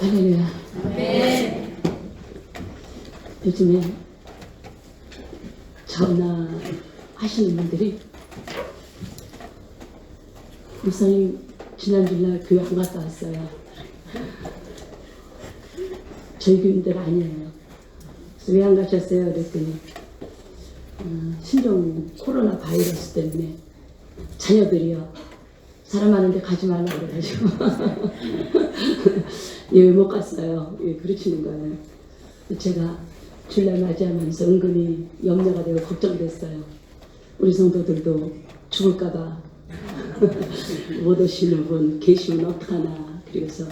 할렐루야. 네. 요즘에 전화 하시는 분들이 목사님 지난 주날 교회 안 갔다 왔어요. 저희 교인들 아니에요. 그래서 왜 안 가셨어요? 그랬더니 신종 코로나 바이러스 때문에 자녀들이요. 사람 많은데 가지 말라고 그래가지고 예, 왜 못 갔어요? 예, 그러시는 거예요. 제가 주일날 맞이하면서 은근히 염려가 되고 걱정됐어요. 우리 성도들도 죽을까봐 못 오시는 분 계시면 어떡하나. 그래서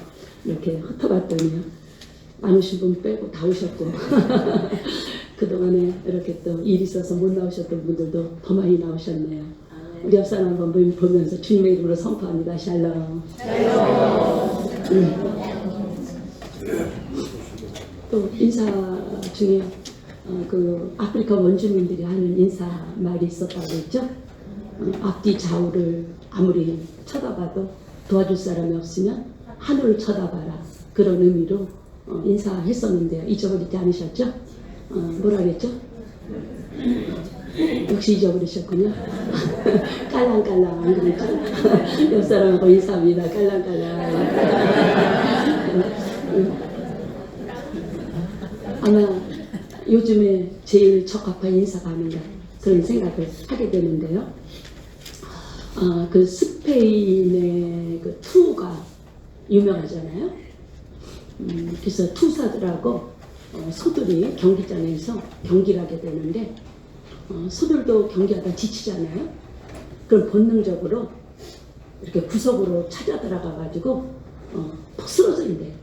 이렇게 흩어봤더니요, 안 오신 분 빼고 다 오셨고 그동안에 이렇게 또 일 있어서 못 나오셨던 분들도 더 많이 나오셨네요. 우리 옆 사람 한번 보면서 주님의 이름으로 선포합니다. 샬롬. 또 인사 중에 그 아프리카 원주민들이 하는 인사 말이 있었다고 했죠. 앞뒤 좌우를 아무리 쳐다봐도 도와줄 사람이 없으면 하늘을 쳐다봐라. 그런 의미로 인사했었는데요. 잊어버리지 않으셨죠? 뭐라 그랬죠? 역시 잊어버리셨군요. 깔랑깔랑 안 그랬죠? 옆 사람하고 인사합니다. 깔랑깔랑. 아마 요즘에 제일 적합한 인사가 아닌가 그런 생각을 하게 되는데요. 그 스페인의 그 투가 유명하잖아요. 그래서 투사들하고 소들이 경기장에서 경기를 하게 되는데 소들도 경기하다 지치잖아요. 그럼 본능적으로 이렇게 구석으로 찾아 들어가 가지고 푹 쓰러져 있대요.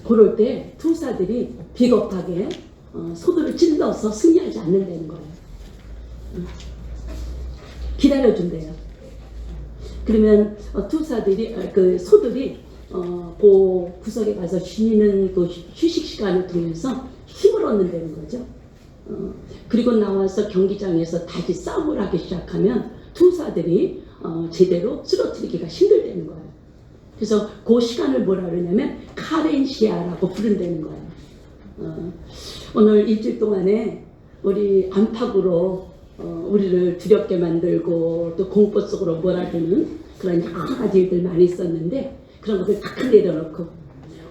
그럴 때 투사들이 비겁하게 소들을 찔러서 승리하지 않는다는 거예요. 기다려준대요. 그러면 투사들이 그 소들이 그 구석에 가서 쉬는 그 휴식 시간을 통해서 힘을 얻는다는 거죠. 그리고 나와서 경기장에서 다시 싸움을 하기 시작하면 투사들이 제대로 쓰러뜨리기가 힘들다는 거예요. 그래서 그 시간을 뭐라 그러냐면 카렌시아라고 부른다는 거예요. 오늘 일주일 동안에 우리 안팎으로 우리를 두렵게 만들고 또 공포 속으로 몰아드는 그런 여러 가지 일들 많이 있었는데 그런 것들 다 내려놓고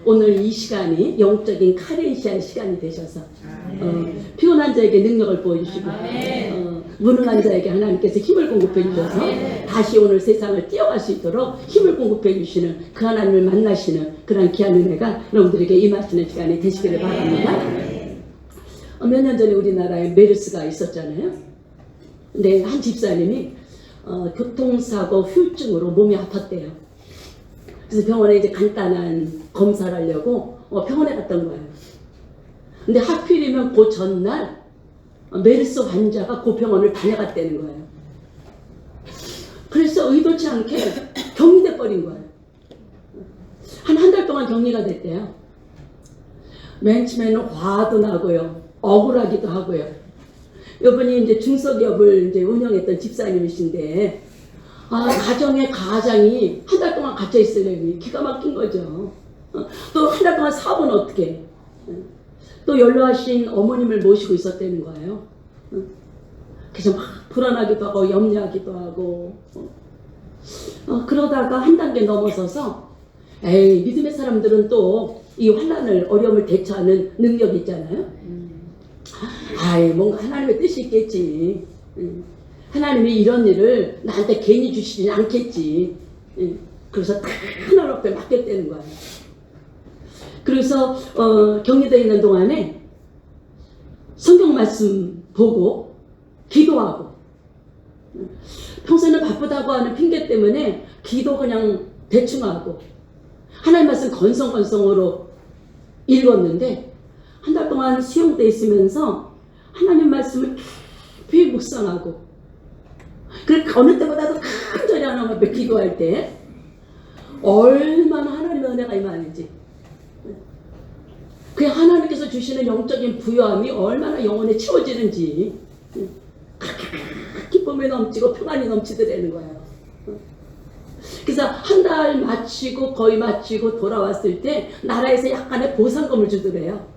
오늘 이 시간이 영적인 카렌시아의 시간이 되셔서 피곤한 자에게 능력을 보여주시고 무능한 자에게 하나님께서 힘을 공급해 주셔서 다시 오늘 세상을 뛰어갈 수 있도록 힘을 공급해 주시는 그 하나님을 만나시는 그런 귀한 은혜가 여러분들에게 임하시는 시간이 되시기를 바랍니다. 몇 년 전에 우리나라에 메르스가 있었잖아요. 근데 한 집사님이 교통사고 후유증으로 몸이 아팠대요. 그래서 병원에 이제 간단한 검사를 하려고 병원에 갔던 거예요. 근데 하필이면 그 전날 메르스 환자가 그 병원을 다녀갔다는 거예요. 그래서 의도치 않게 격리돼 버린 거예요. 한 달 동안 격리가 됐대요. 맨 처음에는 화도 나고요, 억울하기도 하고요. 이분이 이제 중소기업을 이제 운영했던 집사님이신데 가정의 가장이 한 달 동안 갇혀 있으려니 기가 막힌 거죠. 또 한 달 동안 사업은 어떻게? 또 연로하신 어머님을 모시고 있었다는 거예요. 그래서 막 불안하기도 하고 염려하기도 하고 그러다가 한 단계 넘어서서 에이, 믿음의 사람들은 또 이 환난을 어려움을 대처하는 능력이 있잖아요. 아이, 뭔가 하나님의 뜻이 있겠지. 하나님이 이런 일을 나한테 괜히 주시지 않겠지. 그래서 다 하나님 앞에 맡겼다는 거예요. 그래서 격리되어 있는 동안에 성경 말씀 보고 기도하고 평소에는 바쁘다고 하는 핑계 때문에 기도 그냥 대충 하고 하나님 말씀 건성건성으로 읽었는데 한 달 동안 수용돼 있으면서 하나님 말씀을 깊이 묵상하고 그 어느 때보다도 간절히 하나님 앞에 기도할 때 얼마나 하나님의 은혜가 임하는지, 그 하나님께서 주시는 영적인 부여함이 얼마나 영혼에 채워지는지 기쁨이 넘치고 평안이 넘치더라는 거예요. 그래서 한 달 마치고 거의 마치고 돌아왔을 때 나라에서 약간의 보상금을 주더래요.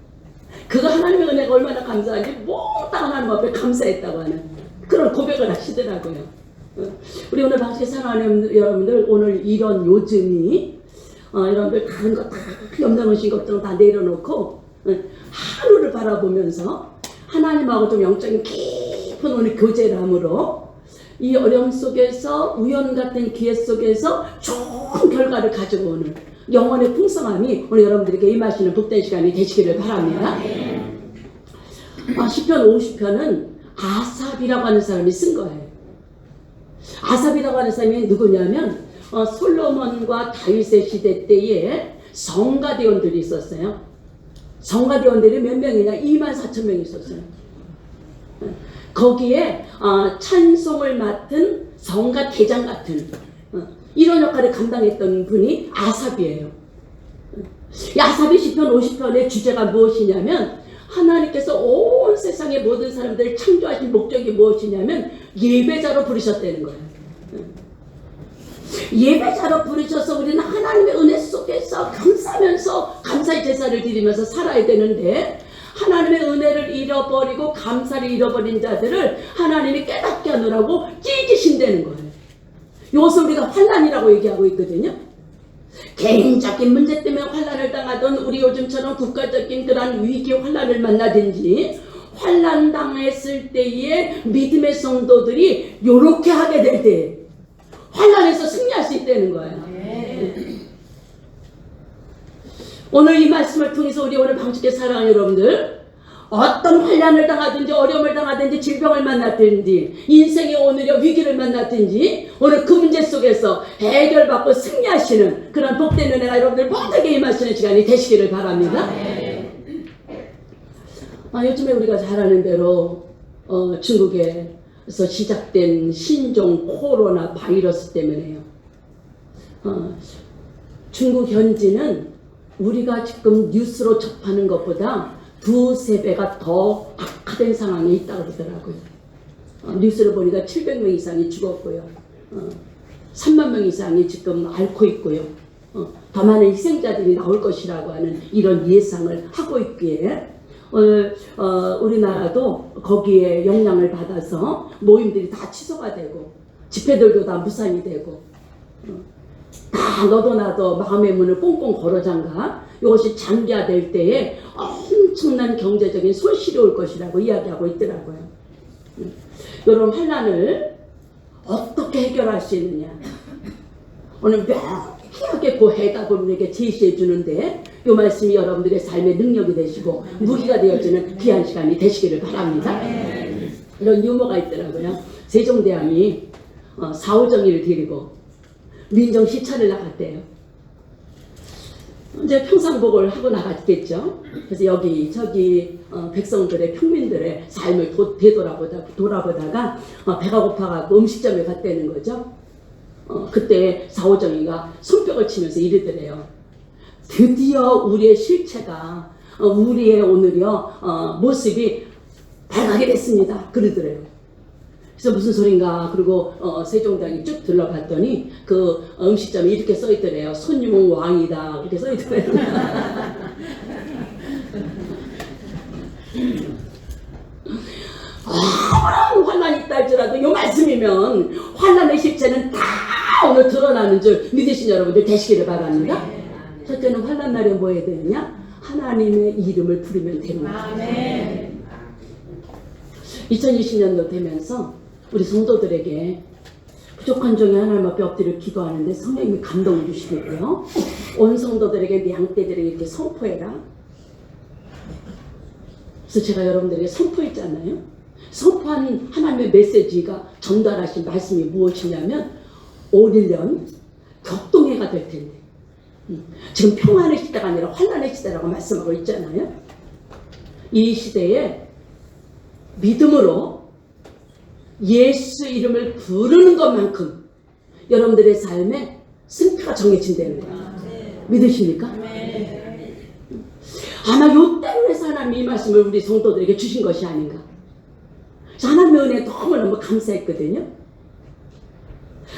그거 하나님의 은혜가 얼마나 감사한지 몽땅 하나님 앞에 감사했다고 하는 그런 고백을 하시더라고요. 우리 오늘 방식에 사랑하는 여러분들, 오늘 이런 요즘이 여러분들 다른 거 다 염려하신 것들은 다 내려놓고 하루를 바라보면서 하나님하고 좀 영적인 깊은 오늘 교제를 함으로 이 어려움 속에서 우연 같은 기회 속에서 좋은 결과를 가지고 오는 영혼의 풍성함이 오늘 여러분들에게 임하시는 복된 시간이 되시기를 바랍니다. 시편 50편은 아삽이라고 하는 사람이 쓴 거예요. 아삽이라고 하는 사람이 누구냐면 솔로몬과 다윗의 시대 때에 성가대원들이 있었어요. 성가대원들이 몇 명이냐? 24,000명이 있었어요. 거기에 찬송을 맡은 성가대장 같은 이런 역할을 감당했던 분이 아삽이에요. 이 아삽이 시편 50편의 주제가 무엇이냐면 하나님께서 온 세상의 모든 사람들을 창조하신 목적이 무엇이냐면 예배자로 부르셨다는 거예요. 예배자로 부르셔서 우리는 하나님의 은혜 속에서 감사하면서 감사의 제사를 드리면서 살아야 되는데 하나님의 은혜를 잃어버리고 감사를 잃어버린 자들을 하나님이 깨닫게 하느라고 찢으신다는 거예요. 이것을 우리가 환난이라고 얘기하고 있거든요. 개인적인 문제 때문에 환난을 당하던 우리 요즘처럼 국가적인 그러한 위기 환난을 만나든지 환난 당했을 때에 믿음의 성도들이 요렇게 하게 될 때 환난에서 승리할 수 있다는 거예요. 오늘 이 말씀을 통해서 우리 오늘 방식의 사랑하는 여러분들, 어떤 환난을 당하든지 어려움을 당하든지 질병을 만났든지 인생의 오늘의 위기를 만났든지 오늘 그 문제 속에서 해결받고 승리하시는 그런 복된 은혜가 여러분들 모두에게 임하시는 시간이 되시기를 바랍니다. 요즘에 우리가 잘 아는 대로 중국에서 시작된 신종 코로나 바이러스 때문에요. 중국 현지는 우리가 지금 뉴스로 접하는 것보다 2~3배가 더 악화된 상황에 있다고 그러더라고요. 뉴스를 보니까 700명 이상이 죽었고요. 3만 명 이상이 지금 앓고 있고요. 더 많은 희생자들이 나올 것이라고 하는 이런 예상을 하고 있기에 우리나라도 거기에 영향을 받아서 모임들이 다 취소가 되고 집회들도 다 무산이 되고 다 너도 나도 마음의 문을 꽁꽁 걸어 잠가 이것이 장기화될 때에 엄청난 경제적인 손실이 올 것이라고 이야기하고 있더라고요. 이런 환난을 어떻게 해결할 수 있느냐, 오늘 명쾌하게 그 해답을 우리에게 제시해 주는데 이 말씀이 여러분들의 삶의 능력이 되시고 무기가 되어지는 귀한 시간이 되시기를 바랍니다. 이런 유머가 있더라고요. 세종대왕이 사오정이를 데리고 민정 시찰을 나갔대요. 이제 평상복을 하고 나갔겠죠. 그래서 여기 저기 백성들의 평민들의 삶을 돌아보다가 배가 고파가지고 음식점에 갔다는 거죠. 그때 사오정이가 손뼉을 치면서 이러더래요. 드디어 우리의 실체가 우리의 오늘이요 모습이 밝게 됐습니다. 그러더래요. 그래서 무슨 소린가 그리고 세종대왕이 쭉 들러봤더니 그 음식점에 이렇게 써있더래요. 손유몽 왕이다 이렇게 써있더래요. 아무런 환난이 있다 할지라도 이 말씀이면 환난의 실체는 다 오늘 드러나는 줄 믿으신 여러분들 되시기를 바랍니다. 첫째는 환난 날에 뭐 해야 되느냐? 하나님의 이름을 부르면 됩니다. 2020년도 되면서 우리 성도들에게 부족한 종이 하나님 앞에 엎드려 기도하는데 성령님이 감동을 주시고요. 온 성도들에게 내 양떼들에게 이렇게 선포해라. 그래서 제가 여러분들에게 선포했잖아요. 선포한 하나님의 메시지가 전달하신 말씀이 무엇이냐면 올 1년 격동해가 될 텐데 지금 평안의 시대가 아니라 환난의 시대라고 말씀하고 있잖아요. 이 시대에 믿음으로 예수 이름을 부르는 것만큼 여러분들의 삶에 승패가 정해진다는 거예요. 믿으십니까? 아마 요 때문에 하나님이 이 말씀을 우리 성도들에게 주신 것이 아닌가. 하나님의 은혜에 너무너무 감사했거든요.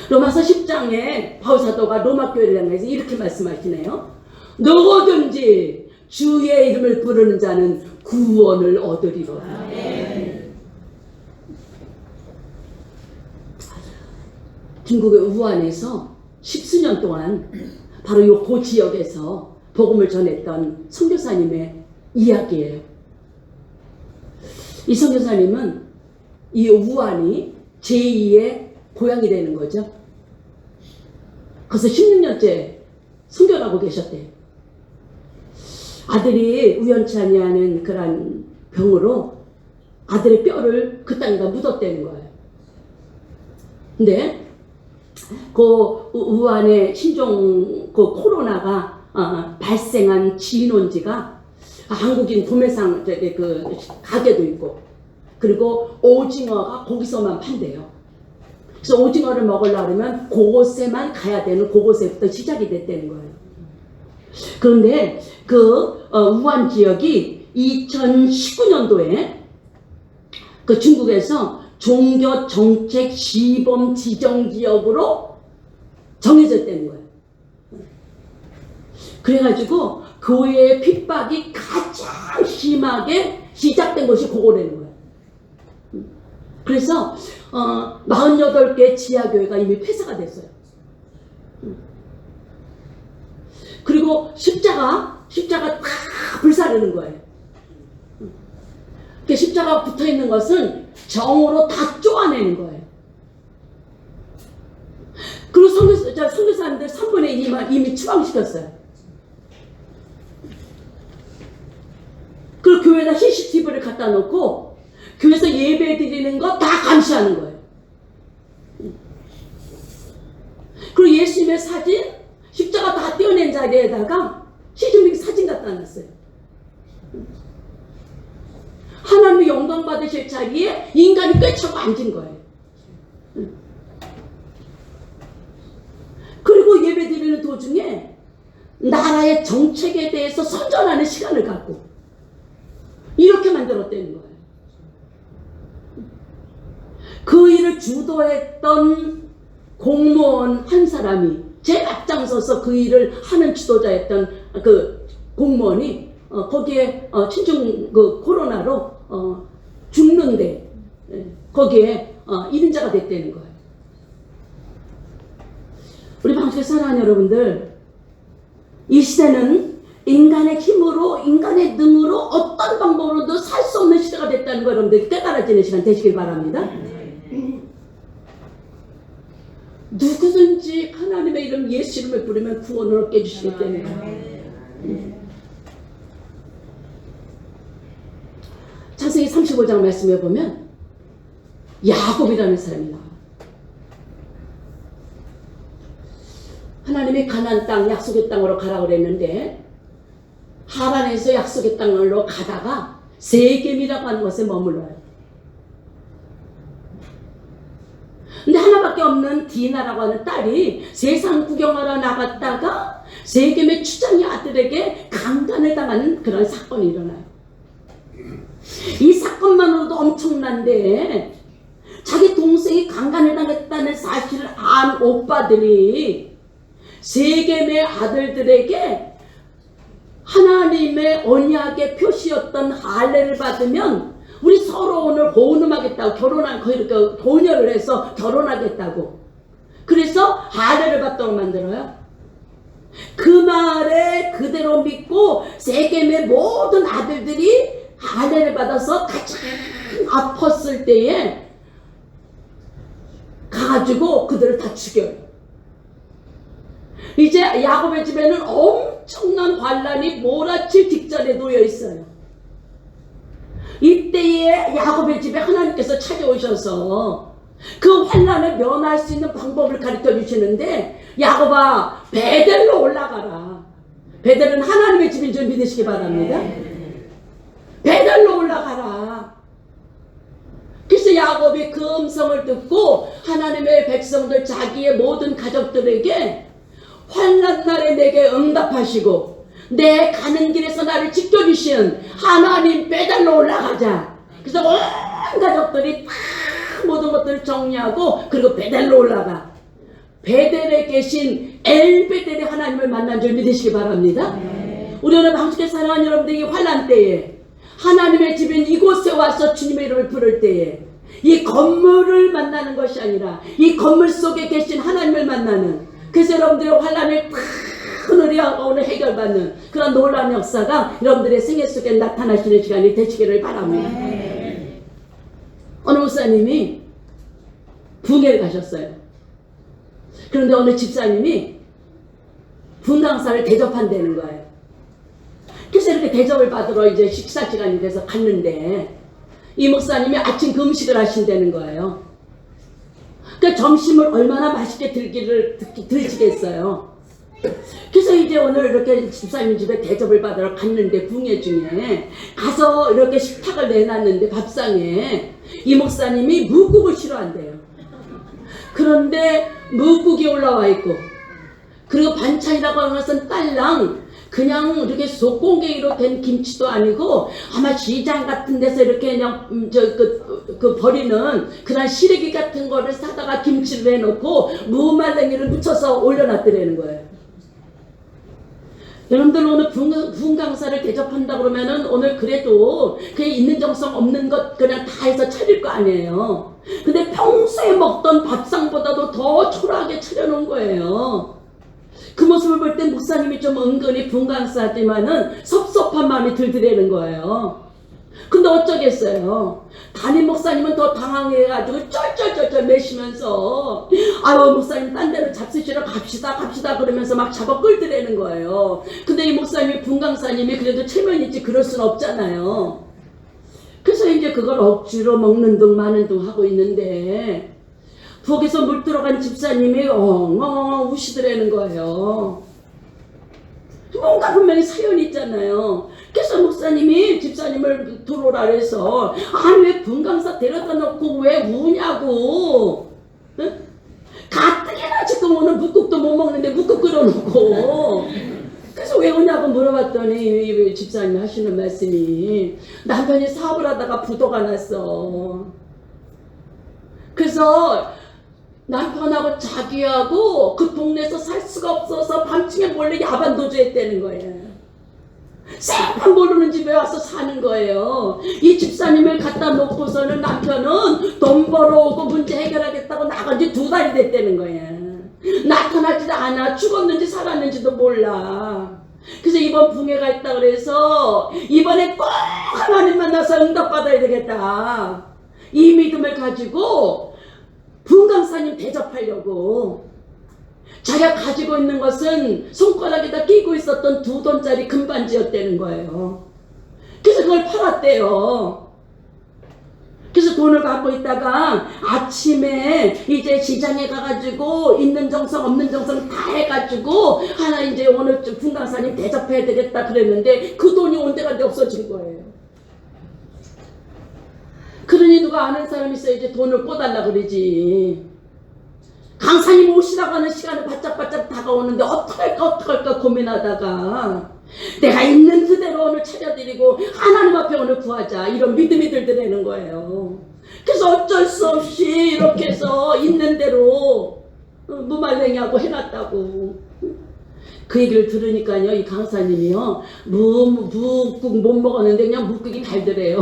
로마서 10장에 바울사도가 로마 교회를 향해서 이렇게 말씀하시네요. 누구든지 주의 이름을 부르는 자는 구원을 얻으리로다. 중국의 우한에서 10수년 동안 바로 이 그 지역에서 복음을 전했던 선교사님의 이야기예요. 이 선교사님은 이 우한이 제2의 고향이 되는 거죠. 그래서 16년째 선교를 하고 계셨대요. 아들이 우연치 아니하는 그런 병으로 아들의 뼈를 그 땅에다 묻었다는 거예요. 근데 그 우한의 신종 그 코로나가 발생한 진원지가 한국인 도매상 그 가게도 있고, 그리고 오징어가 거기서만 판대요. 그래서 오징어를 먹으려고 하면 그곳에만 가야 되는, 그곳에부터 시작이 됐다는 거예요. 그런데 그 우한 지역이 2019년도에 그 중국에서 종교 정책 시범 지정 지역으로 정해졌다는 거예요. 그래가지고 교회의 핍박이 가장 심하게 시작된 것이 그거라는 거예요. 그래서 48개 지하교회가 이미 폐쇄가 됐어요. 그리고 십자가 다 불사르는 거예요. 그 십자가 붙어있는 것은 정으로 다 쪼아내는 거예요. 그리고 선교사님들 3분의 2만 이미 추방시켰어요. 그리고 교회에다 CCTV를 갖다 놓고 교회에서 예배 드리는 거 다 감시하는 거예요. 그리고 예수님의 사진, 십자가 다 떼어낸 자리에다가 CCTV 사진 갖다 놨어요. 하나님의 영광 받으실 자리에 인간이 꿰차고 앉은 거예요. 그리고 예배 드리는 도중에 나라의 정책에 대해서 선전하는 시간을 갖고 이렇게 만들었다는 거예요. 그 일을 주도했던 공무원 한 사람이, 제일 앞장서서 그 일을 하는 지도자였던 그 공무원이 거기에 신종 그 코로나로 죽는데 거기에 이른자가 됐다는 거예요. 우리 방송에 사랑하는 여러분들, 이 시대는 인간의 힘으로, 인간의 능으로 어떤 방법으로도 살 수 없는 시대가 됐다는 거 여러분들 깨달아지는 시간 되시길 바랍니다. 누구든지 하나님의 이름, 예수 이름을 부르면 구원을 얻게 해주시겠다는 거예요. 창세기 35장 말씀에 보면 야곱이라는 사람이 나와요. 하나님이 가나안 땅, 약속의 땅으로 가라고 그랬는데 하란에서 약속의 땅으로 가다가 세겜이라고 하는 곳에 머물러요. 근데 하나밖에 없는 디나라고 하는 딸이 세상 구경하러 나갔다가 세겜의 추장의 아들에게 강간을 당하는 그런 사건이 일어나요. 이 사건만으로도 엄청난데 자기 동생이 강간을 당했다는 사실을 안 오빠들이 세겜의 아들들에게 하나님의 언약의 표시였던 할례를 받으면 우리 서로 오늘 호응하겠다고 혼혈을 해서 결혼하겠다고, 그래서 할례를 받도록 만들어요. 그 말에 그대로 믿고 세겜의 모든 아들들이 할례를 받아서 가장 아팠을 때에 가가지고 그들을 다 죽여요. 이제 야곱의 집에는 엄청난 환란이 몰아칠 직전에 놓여 있어요. 이때에 야곱의 집에 하나님께서 찾아오셔서 그 환란을 면할 수 있는 방법을 가르쳐 주시는데, 야곱아 베델로 올라가라. 베델은 하나님의 집인 줄 믿으시기 바랍니다. 베델로 올라가라. 그래서 야곱이 그 음성을 듣고 하나님의 백성들, 자기의 모든 가족들에게 환난 날에 내게 응답하시고 내 가는 길에서 나를 지켜주시는 하나님 베델로 올라가자. 그래서 온 가족들이 다 모든 것들을 정리하고 그리고 베델로 올라가. 베델에 계신 엘베델의 하나님을 만난 줄 믿으시기 바랍니다. 우리 오늘 방송에 사랑하는 여러분들이 환난 때에 하나님의 집인 이곳에 와서 주님의 이름을 부를 때에 이 건물을 만나는 것이 아니라 이 건물 속에 계신 하나님을 만나는, 그래서 여러분들의 환난을 큰 의리하고 오늘 해결받는 그런 놀라운 역사가 여러분들의 생애 속에 나타나시는 시간이 되시기를 바랍니다. 어느 목사님이 붕괴를 가셨어요. 그런데 어느 집사님이 분당사를 대접한다는 거예요. 그래서 이렇게 대접을 받으러 이제 식사 시간이 돼서 갔는데 이 목사님이 아침 금식을 하신다는 거예요. 그러니까 점심을 얼마나 맛있게 드시겠어요. 그래서 이제 오늘 이렇게 집사님 집에 대접을 받으러 갔는데 붕괴 중에 가서 이렇게 식탁을 내놨는데 밥상에 이 목사님이 묵국을 싫어한대요. 그런데 묵국이 올라와 있고, 그리고 반찬이라고 하는 것은 딸랑 그냥 이렇게 속공개로 된 김치도 아니고 아마 시장 같은 데서 이렇게 그냥 버리는 그런 시래기 같은 거를 사다가 김치를 해놓고 무말랭이를 묻혀서 올려놨더라는 거예요. 여러분들 오늘 분강사를 대접한다 그러면은 오늘 그래도 그냥 있는 정성 없는 것 그냥 다 해서 차릴 거 아니에요. 근데 평소에 먹던 밥상보다도 더 초라하게 차려놓은 거예요. 그 모습을 볼 때 목사님이 좀 은근히 분강사지만은 섭섭한 마음이 들더라는 거예요. 근데 어쩌겠어요. 담임 목사님은 더 당황해가지고 쩔쩔쩔쩔 매시면서 아유 목사님 딴 데로 잡수시러 갑시다 그러면서 막 잡아 끌더라는 거예요. 근데 이 목사님이 분강사님이 그래도 체면 있지 그럴 순 없잖아요. 그래서 이제 그걸 억지로 먹는 둥 마는 둥 하고 있는데 거기서 물 들어간 집사님이 엉엉엉 우시더라는 거예요. 뭔가 분명히 사연이 있잖아요. 그래서 목사님이 집사님을 들어오라 그래서 아니 왜 분강사 데려다 놓고 왜 우냐고, 응? 가뜩이나 지금 오늘 묵국도 못 먹는데 묵국 끓여놓고 그래서 왜 우냐고 물어봤더니 집사님이 하시는 말씀이 남편이 사업을 하다가 부도가 났어. 그래서 남편하고 자기하고 그 동네에서 살 수가 없어서 밤중에 몰래 야반 도주했다는 거예요. 생판 모르는 집에 와서 사는 거예요. 이 집사님을 갖다 놓고서는 남편은 돈 벌어오고 문제 해결하겠다고 나간 지 2달이 됐다는 거예요. 나타나지도 않아. 죽었는지 살았는지도 몰라. 그래서 이번 붕괴가 있다 그래서 이번에 꼭 하나님 만나서 응답받아야 되겠다. 이 믿음을 가지고 분강사님 대접하려고 자기가 가지고 있는 것은 손가락에다 끼고 있었던 2돈짜리 금반지였다는 거예요. 그래서 그걸 팔았대요. 그래서 돈을 갖고 있다가 아침에 이제 시장에 가가지고 있는 정성 없는 정성 다 해가지고 하나 이제 오늘 분강사님 대접해야 되겠다 그랬는데 그 돈이 온데간데 없어진 거예요. 그러니 누가 아는 사람이 있어야 이제 돈을 꿔달라 그러지. 강사님 오시라고 하는 시간을 바짝바짝 다가오는데 어떡할까 고민하다가 내가 있는 그대로 오늘 차려드리고 하나님 앞에 오늘 구하자 이런 믿음이 들더라는 거예요. 그래서 어쩔 수 없이 이렇게 해서 있는 대로 무말랭이하고 해놨다고. 그 얘기를 들으니까요 이 강사님이요 묵국 못 먹었는데 그냥 묵국이 달더래요.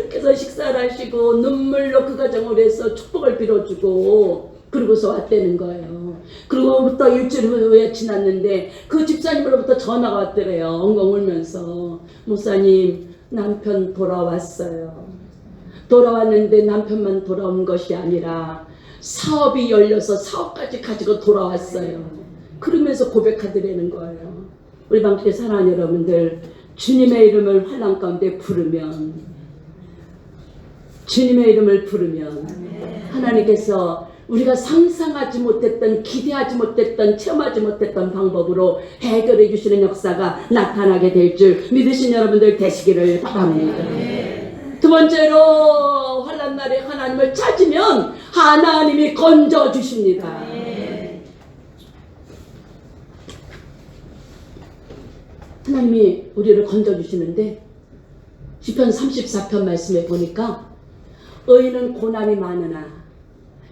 그래서 식사를 하시고 눈물로 그 가정을 해서 축복을 빌어주고 그러고서 왔다는 거예요. 그리고부터 일주일 후에 지났는데 그 집사님으로부터 전화가 왔더래요. 엉엉 울면서 목사님 남편 돌아왔어요. 돌아왔는데 남편만 돌아온 것이 아니라 사업이 열려서 사업까지 가지고 돌아왔어요. 그러면서 고백하더라는 거예요. 우리 방송의 사랑하는 여러분들 주님의 이름을 환난 가운데 부르면 주님의 이름을 부르면 하나님께서 우리가 상상하지 못했던 기대하지 못했던 체험하지 못했던 방법으로 해결해 주시는 역사가 나타나게 될 줄 믿으신 여러분들 되시기를 바랍니다. 두 번째로 환난 날에 하나님을 찾으면 하나님이 건져 주십니다. 하나님이 우리를 건져 주시는데 시편 34편 말씀에 보니까 의인은 고난이 많으나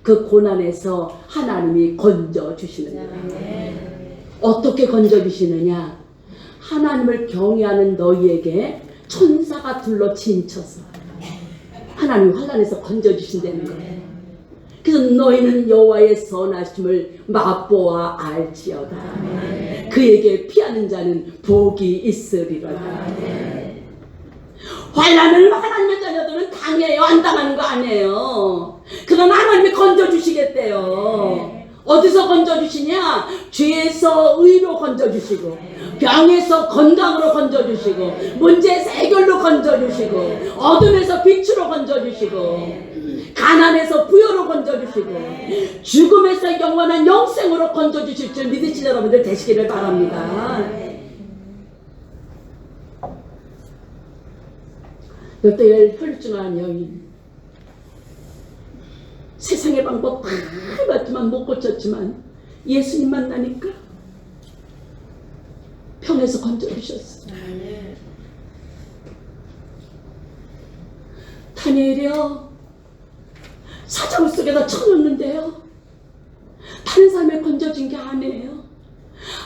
그 고난에서 하나님이 건져주시는 거예요. 어떻게 건져주시느냐? 하나님을 경외하는 너희에게 천사가 둘러 진쳐서 하나님 환난에서 건져주신다는 거예요. 그래서 너희는 여호와의 선하심을 맛보아 알지어다. 그에게 피하는 자는 복이 있으리로다. 환난을 하나님의 자녀들은 당해요. 안 당하는 거 아니에요. 그러나 하나님이 건져주시겠대요. 어디서 건져주시냐? 죄에서 의로 건져주시고, 병에서 건강으로 건져주시고, 문제에서 해결로 건져주시고, 어둠에서 빛으로 건져주시고, 가난에서 부여로 건져주시고, 죽음에서 영원한 영생으로 건져주실 줄 믿으시는 여러분들 되시기를 바랍니다. 여태 혈중한 여인, 세상의 방법 다 해봤지만 못 고쳤지만 예수님 만나니까 병에서 건져주셨어요. 다니엘이요, 사자굴 속에다 쳐넣는데요, 다른 사람에 건져진 게 아니에요.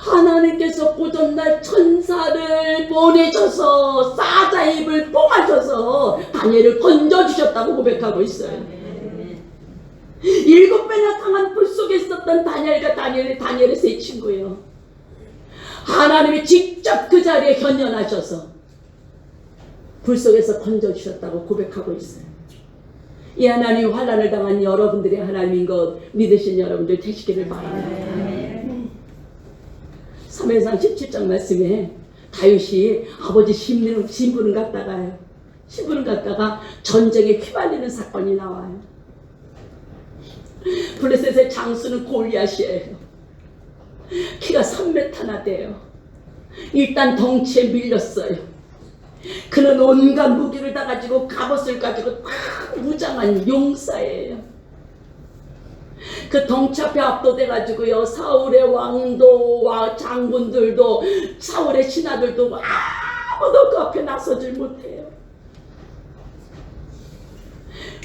하나님께서 고전날 천사를 보내셔서 사자 입을 뽕하셔서 다니엘을 건져주셨다고 고백하고 있어요. 7배나 강한 불 속에 있었던 다니엘과 다니엘의 세 친구예요. 하나님이 직접 그 자리에 현현하셔서 불 속에서 건져주셨다고 고백하고 있어요. 이 하나님 환난을 당한 여러분들의 하나님인 것 믿으신 여러분들 되시기를 바랍니다. 사무엘상 17장 말씀에 다윗이 아버지 신부름 갔다가 전쟁에 휘말리는 사건이 나와요. 블레셋의 장수는 골리앗이에요. 키가 3m나 돼요. 일단 덩치에 밀렸어요. 그는 온갖 무기를 다 가지고 갑옷을 가지고 다 무장한 용사예요. 그 덩치 앞에 압도돼가지고요, 사울의 왕도 장군들도 사울의 신하들도 아무도 그 앞에 나서질 못해요.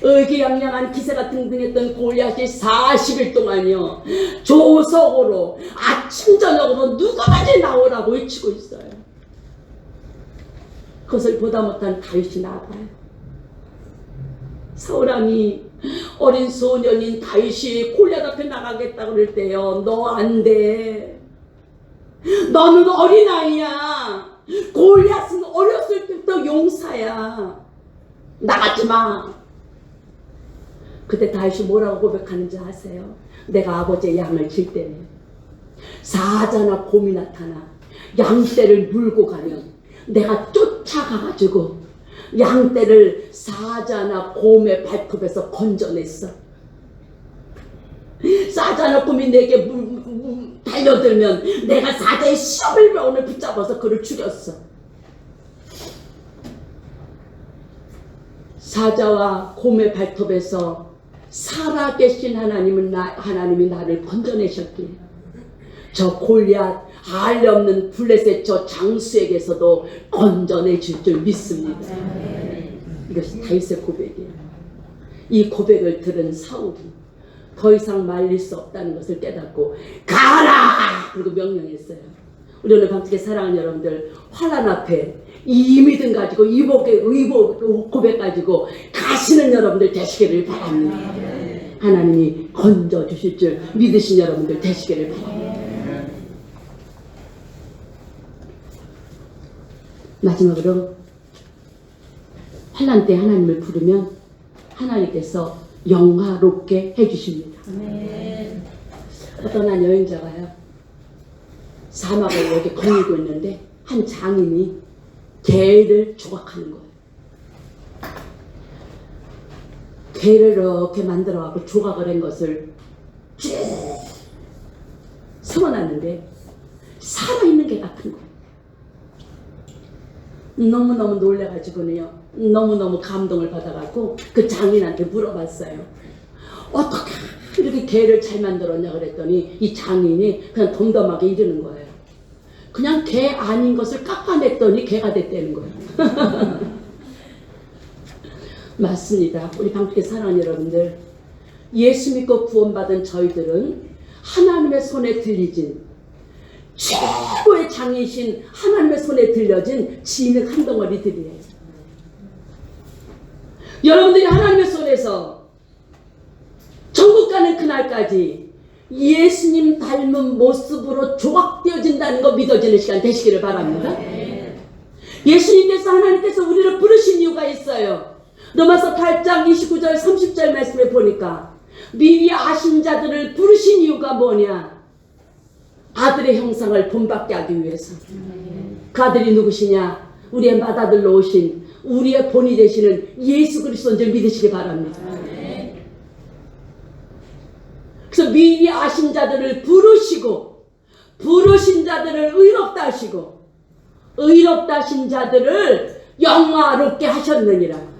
의기양양한 기세가 등등했던 골리앗이 40일 동안요 조석으로 아침 저녁으로 누구든지 나오라고 외치고 있어요. 그것을 보다 못한 다윗이 나가요. 사울왕이 어린 소년인 다윗이 골리앗 앞에 나가겠다 그럴 때요, 너 안 돼. 너는 어린아이야. 골리앗은 어렸을 때부터 용사야. 나가지 마. 그때 다윗이 뭐라고 고백하는지 아세요? 내가 아버지의 양을 칠 때는 사자나 곰이 나타나 양떼를 물고 가면 내가 쫓아가가지고 양떼를 사자나 곰의 발톱에서 건져냈어. 사자나 곰이 내게 달려들면 내가 사자의 시험을면을 붙잡아서 그를 죽였어. 사자와 곰의 발톱에서 살아계신 하나님이 나를 건져내셨기에 저 골리앗 알리 없는 블레셋 저 장수에게서도 건져내줄 줄 믿습니다. 이것이 다윗의 고백이에요. 이 고백을 들은 사울이 더 이상 말릴 수 없다는 것을 깨닫고 가라! 그리고 명령했어요. 우리 오늘 밤새 사랑하는 여러분들, 환난 앞에 이 믿음 가지고 이 고백 가지고 가시는 여러분들 되시기를 바랍니다. 하나님이 건져주실 줄 믿으신 여러분들 되시기를 바랍니다. 마지막으로 환난 때 하나님을 부르면 하나님께서 영화롭게 해주십니다. 어떤 한 여행자가요, 사막을 이렇게 거닐고 있는데 한 장인이 개를 조각하는 거예요. 개를 이렇게 만들어갖고 조각을 한 것을 쭉 세워놨는데 살아있는 개 같은 거예요. 너무너무 놀래가지고는요, 너무너무 감동을 받아갖고 그 장인한테 물어봤어요. 어떻게 이렇게 개를 잘 만들었냐 그랬더니 이 장인이 그냥 덤덤하게 이러는 거예요. 그냥 개 아닌 것을 깎아냈더니 개가 됐다는 거예요. 맞습니다. 우리 방송에 사랑하는 여러분들, 예수 믿고 구원받은 저희들은 하나님의 손에 들리진 최고의 장이신 하나님의 손에 들려진 진흙 한 덩어리들이에요. 여러분들이 하나님의 손에서 천국 가는 그날까지 예수님 닮은 모습으로 조각되어진다는 거 믿어지는 시간 되시기를 바랍니다. 예수님께서 하나님께서 우리를 부르신 이유가 있어요. 로마서 8장 29절 30절 말씀에 보니까 미리 아신 자들을 부르신 이유가 뭐냐? 아들의 형상을 본받게 하기 위해서. 그 아들이 누구시냐? 우리의 맏아들로 오신 우리의 본이 되시는 예수 그리스도인 줄 믿으시기 바랍니다. 그래서 미리 아신 자들을 부르시고 부르신 자들을 의롭다 하시고 의롭다 하신 자들을 영화롭게 하셨느니라.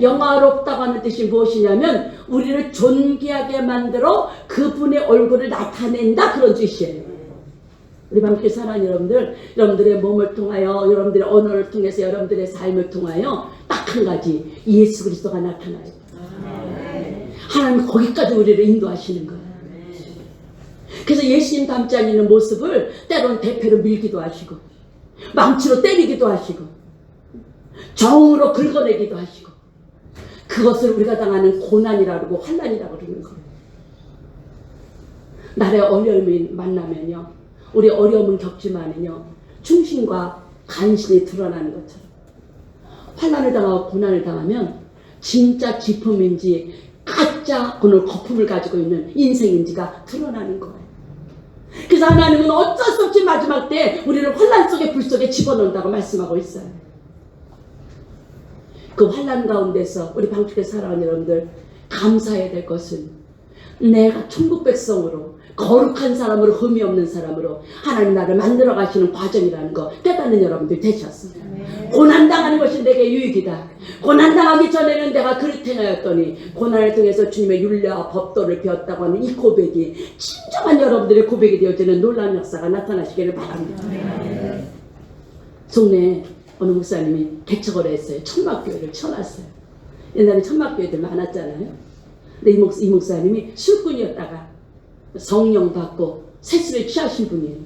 영화롭다고 하는 뜻이 무엇이냐면 우리를 존귀하게 만들어 그분의 얼굴을 나타낸다, 그런 뜻이에요. 우리 밤길 사랑하는 여러분들, 여러분들의 몸을 통하여, 여러분들의 언어를 통해서, 여러분들의 삶을 통하여 딱 한 가지, 예수 그리스도가 나타나요. 하나님 거기까지 우리를 인도하시는 거예요. 그래서 예수님 닮지 않는 모습을 때로는 대패로 밀기도 하시고 망치로 때리기도 하시고 정으로 긁어내기도 하시고, 그것을 우리가 당하는 고난이라고 그러고 환난이라고 그러는 거예요. 나의 어려움이 만나면요, 우리 어려움은 겪지만은요 충신과 간신이 드러나는 것처럼 환난을 당하고 고난을 당하면 진짜 지품인지 가짜 오늘 거품을 가지고 있는 인생인지가 드러나는 거예요. 그래서 하나님은 어쩔 수 없이 마지막 때 우리를 환난 속에 불 속에 집어넣는다고 말씀하고 있어요. 그 환난 가운데서 우리 방축에 살아온 여러분들 감사해야 될 것은 내가 천국 백성으로 거룩한 사람으로 흠이 없는 사람으로 하나님 나를 만들어 가시는 과정이라는 거 깨닫는 여러분들 되셨어요. 고난당하는 것이 내게 유익이다. 고난당하기 전에는 내가 그렇게 행하였더니 고난을 통해서 주님의 율례와 법도를 배웠다고 하는 이 고백이 진정한 여러분들의 고백이 되어지는 놀라운 역사가 나타나시기를 바랍니다. 송내에 어느 목사님이 개척을 했어요. 천막교회를 쳐놨어요. 옛날에 천막교회들 많았잖아요. 근데 이 목사님이 술꾼이었다가 성령 받고 세수를 취하신 분이에요.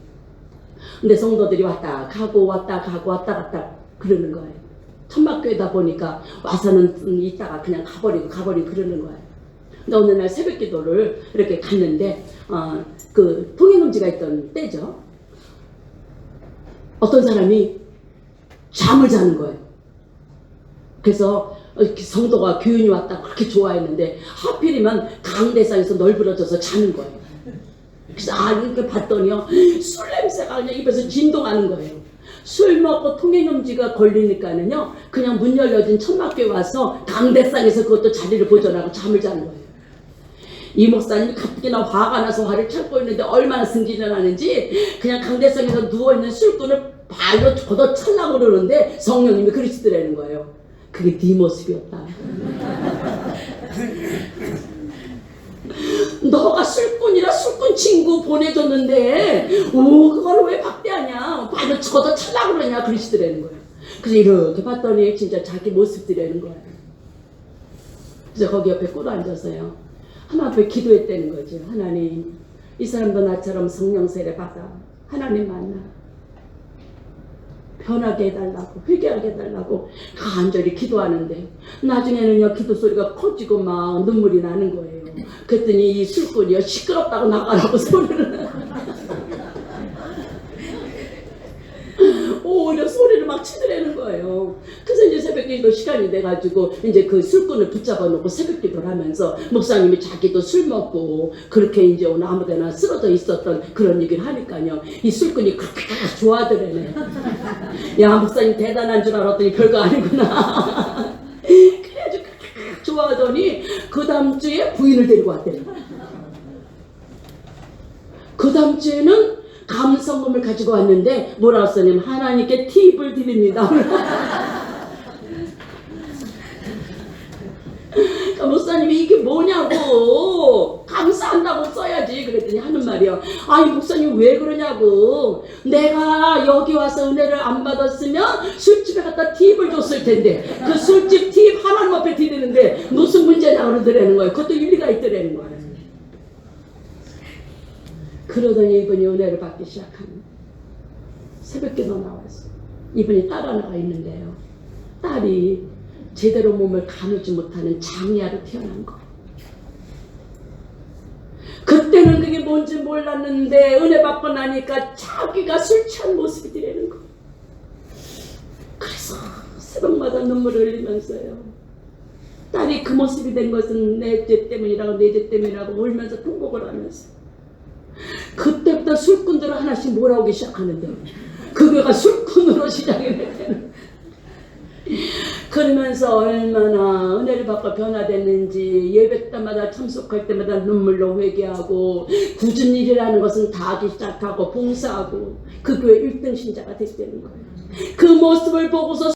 근데 성도들이 왔다 가고 왔다 가고 왔다 갔다 그러는 거예요. 천막교회다 보니까 와서는 있다가 그냥 가버리고 그러는 거예요. 근데 어느 날 새벽 기도를 이렇게 갔는데 그 통행금지가 있던 때죠. 어떤 사람이 잠을 자는 거예요. 그래서 성도가 교인이 왔다 그렇게 좋아했는데 하필이면 강대상에서 널브러져서 자는 거예요. 그래서 이렇게 봤더니요, 술 냄새가 그냥 입에서 진동하는 거예요. 술 먹고 통행금지가 걸리니까는요, 그냥 문 열려진 천막교에 와서 강대상에서 그것도 자리를 보존하고 잠을 자는 거예요. 이 목사님이 가뜩이나 화가 나서 화를 참고 있는데 얼마나 승진을 하는지 그냥 강대상에서 누워있는 술꾼을 발로 걷어차려고 그러는데 성령님이 그러시더라는 거예요. 그게 네 모습이었다. 너가 술꾼이라 술꾼 친구 보내줬는데 그걸 왜 박대하냐, 발로 걷어차려고 그러냐 그러시더라는 거예요. 그래서 이렇게 봤더니 진짜 자기 모습들이라는 거예요. 그래서 거기 옆에 꿇어 앉아서요, 하나님 앞에 기도했다는 거죠. 하나님, 이 사람도 나처럼 성령 세례 받아 하나님 만나 변하게 해달라고, 회개하게 해달라고 간절히 기도하는데 나중에는요 기도 소리가 커지고 막 눈물이 나는 거예요. 그랬더니 이 술꾼이요 시끄럽다고 나가라고 소리를 오히려 소리를 막 치더라는 거예요. 그래서 이제 새벽기도 시간이 돼가지고 이제 그 술꾼을 붙잡아 놓고 새벽기도를 하면서 목사님이 자기도 술 먹고 그렇게 이제 오늘 아무데나 쓰러져 있었던 그런 얘기를 하니까요, 이 술꾼이 그렇게 좋아하더래네. 야, 목사님 대단한 줄 알았더니 별거 아니구나. 그래가지고 좋아하더니 그 다음 주에 부인을 데리고 왔대요. 그 다음 주에는 감성금을 가지고 왔는데 뭐라고 썼냐면 하나님께 팁을 드립니다. 그러니까 목사님이 이게 뭐냐고 감사한다고 써야지. 그랬더니 하는 말이요. 아니 목사님 왜 그러냐고. 내가 여기 와서 은혜를 안 받았으면 술집에 갖다 팁을 줬을 텐데 그 술집 팁 하나님 앞에 드리는데 무슨 문제냐 그러더라는 거예요. 그것도 일리가 있더라는 거예요. 그러더니 이분이 은혜를 받기 시작합니다. 새벽기도 나왔어. 이분이 딸 하나가 있는데요. 딸이 제대로 몸을 가누지 못하는 장애아로 태어난 거예요. 그때는 그게 뭔지 몰랐는데 은혜 받고 나니까 자기가 술 취한 모습이 되는 거예요. 그래서 새벽마다 눈물을 흘리면서요. 딸이 그 모습이 된 것은 내 죄 때문이라고 내 죄 때문이라고 울면서 통곡을 하면서 그때부터 술꾼들을 하나씩 몰아오기 시작하는데 그거가 술꾼으로 시작이 됐대요. 그러면서 얼마나 은혜를 받고 변화됐는지 예배 때마다 참석할 때마다 눈물로 회개하고 굳은 일이라는 것은 다 하기 시작하고 봉사하고 그 교회 1등 신자가 됐다는 거예요. 그 모습을 보고서